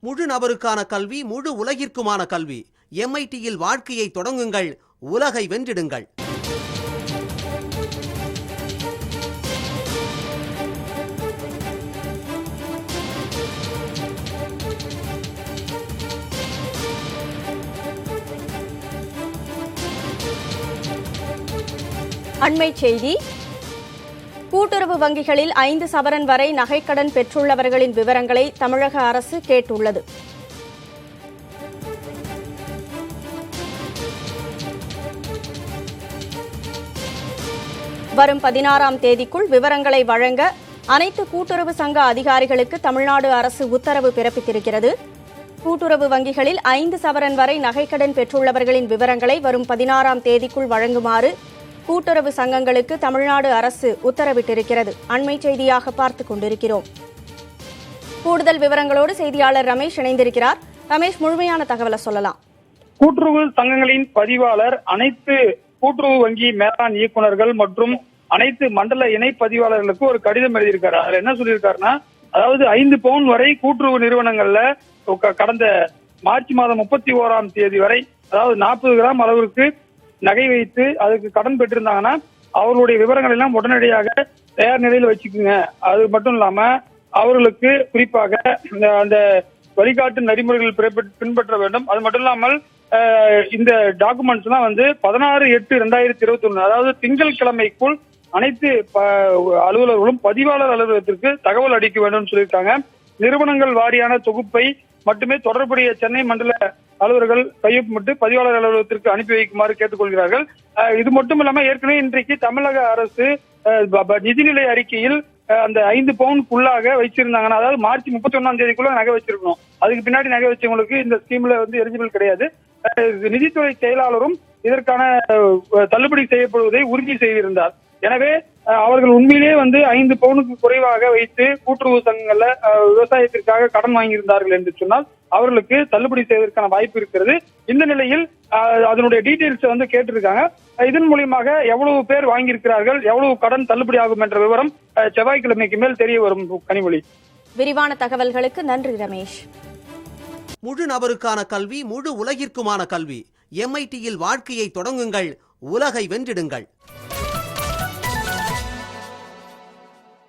முழு நபருக்கான கல்வி, முழு உலகிற்குமான கல்வி. MITயில் வாழ்க்கையை தொடங்குங்கள், உலகை வென்றிடுங்கள். அண்மை செய்தி. கூட்டுறவு வங்கிகளில் 5 சவரன் வரை நகைக்கடன் பெற்றுள்ளவர்களின் விவரங்களை தமிழக அரசு கேட்டுள்ளது. வரும் 16ஆம் தேதிக்குள் விவரங்களை வழங்க அனைத்து கூட்டுறவு சங்க அதிகாரிகளுக்கு தமிழ்நாடு அரசு உத்தரவு பிறப்பித்திருக்கிறது. கூட்டுறவு வங்கிகளில் 5 சவரன் வரை நகைக்கடன் பெற்றுள்ளவர்களின் விவரங்களை வரும் 16ஆம் தேதிக்குள் வழங்குமாறு கூட்டுறவு சங்கங்களுக்கு தமிழ்நாடு அரசு உத்தரவிட்டிருக்கிறது. அண்மை செய்தியாக பார்த்துக் கொண்டிருக்கிறோம். கூடுதல் விவரங்களோடு செய்தியாளர் ரமேஷ் இணைந்திருக்கிறார். ரமேஷ், முழுமையான தகவலை சொல்லலாம். கூட்டுறவு சங்கங்களின் பதிவாளர் அனைத்து கூட்டுறவு வங்கி மேலாண் இயக்குநர்கள் மற்றும் அனைத்து மண்டல இணை பதிவாளர்களுக்கு ஒரு கடிதம் எழுதியிருக்காரு. அதுல என்ன சொல்லியிருக்காருன்னா, அதாவது 5 பவுன் வரை கூட்டுறவு நிறுவனங்கள்ல கடந்த மார்ச் மாதம் 31ஆம் தேதி வரை, அதாவது 40 கிராம் அளவிற்கு நகை வைத்து அதுக்கு கடன் பெற்றிருந்தாங்கன்னா அவர்களுடைய விவரங்கள் எல்லாம் உடனடியாக தயார் நிலையில் வச்சுக்குங்க. அது மட்டும் இல்லாம அவர்களுக்கு குறிப்பாக அந்த வழிகாட்டு நெறிமுறைகள் பின்பற்ற வேண்டும். அது மட்டும் இல்லாமல் இந்த டாக்குமெண்ட்ஸ் எல்லாம் 16/8/2021, அதாவது திங்கட்கிழமைக்குள் அனைத்து அலுவலர்களும் பதிவாளர் அலுவலகத்திற்கு தகவல் அளிக்க வேண்டும் சொல்லியிருக்காங்க. நிறுவனங்கள் வாரியான தொகுப்பை மட்டுமே தொடர்புடைய சென்னை மண்டல அலுவலர்கள் கையொப்பமிட்டு பதிவாளர் அலுவலகத்திற்கு அனுப்பி வைக்குமாறு கேட்டுக்கொள்கிறார்கள். இது மட்டும் இல்லாம ஏற்கனவே இன்றைக்கு தமிழக அரசு நிதிநிலை அறிக்கையில் அந்த 5 பவுனுக்குள்ளாக வச்சிருந்தாங்கன்னா, அதாவது மார்ச் 31ஆம் தேதிக்குள்ள நகை வச்சிருக்கணும். அதுக்கு பின்னாடி நகை வச்சவங்களுக்கு இந்த ஸ்கீம்ல எலிஜிபிள் கிடையாது. நிதித்துறை செயலாளரும் இதற்கான தள்ளுபடி செய்யப்படுவதை உறுதி செய்திருந்தார். எனவே அவர்கள் உண்மையிலேயே 5 பவுனுக்கு குறைவாக வைத்து கூட்டுறவு சங்கங்கள்ல விவசாயத்திற்காக கடன் வாங்கியிருந்தார்கள் என்று சொன்னால் அவர்களுக்கு தள்ளுபடி செய்வதற்கான வாய்ப்பு இருக்கிறது. இந்த நிலையில் அதனுடைய டீடைல்ஸ் கேட்டிருக்காங்க. இதன் மூலியமாக எவ்வளவு பேர் வாங்கியிருக்கிறார்கள், எவ்வளவு கடன் தள்ளுபடி ஆகும் என்ற விவரம் செவ்வாய்க்கிழமைக்கு மேல் தெரிய வரும். கனிமொழி, விரிவான தகவல்களுக்கு நன்றி ரமேஷ். முழு நபருக்கான கல்வி, முழு உலகிற்குமான கல்வி. MITயில் வாழ்க்கையை தொடங்குங்கள், உலகை வென்றிடுங்கள்.